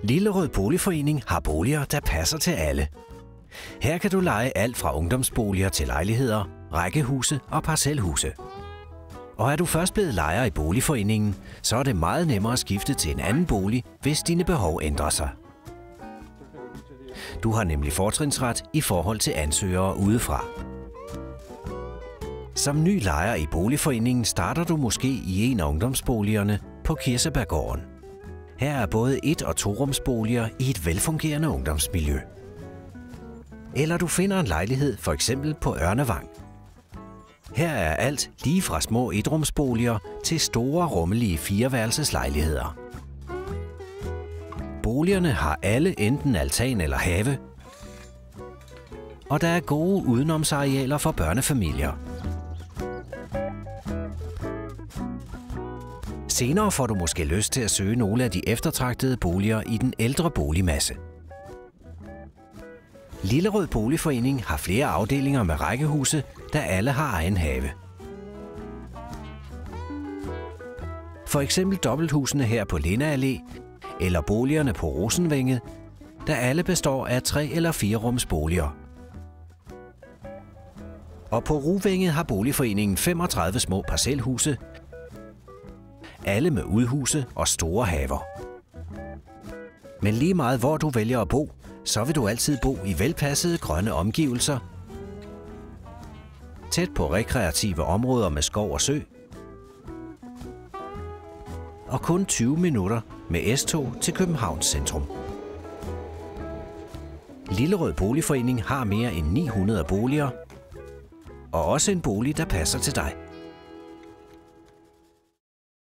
Lillerød Boligforening har boliger, der passer til alle. Her kan du leje alt fra ungdomsboliger til lejligheder, rækkehuse og parcelhuse. Og er du først blevet lejer i boligforeningen, så er det meget nemmere at skifte til en anden bolig, hvis dine behov ændrer sig. Du har nemlig fortrinsret i forhold til ansøgere udefra. Som ny lejer i boligforeningen starter du måske i en af ungdomsboligerne på Kirsebærgården. Her er både 1- og 2-rumsboliger i et velfungerende ungdomsmiljø. Eller du finder en lejlighed for eksempel på Ørnevang. Her er alt lige fra små 1-rumsboliger til store rummelige 4-værelseslejligheder. Boligerne har alle enten altan eller have, og der er gode udenomsarealer for børnefamilier. Senere får du måske lyst til at søge nogle af de eftertragtede boliger i den ældre boligmasse. Lillerød Boligforening har flere afdelinger med rækkehuse, der alle har egen have. For eksempel dobbelthusene her på Linna Allé eller boligerne på Rosenvænget, der alle består af 3- eller 4-rumsboliger. Og på Ruvænget har Boligforeningen 35 små parcelhuse, alle med udhuse og store haver. Men lige meget hvor du vælger at bo, så vil du altid bo i velpassede grønne omgivelser, tæt på rekreative områder med skov og sø, og kun 20 minutter med S-tog til Københavns centrum. Lillerød Boligforening har mere end 900 boliger, og også en bolig, der passer til dig.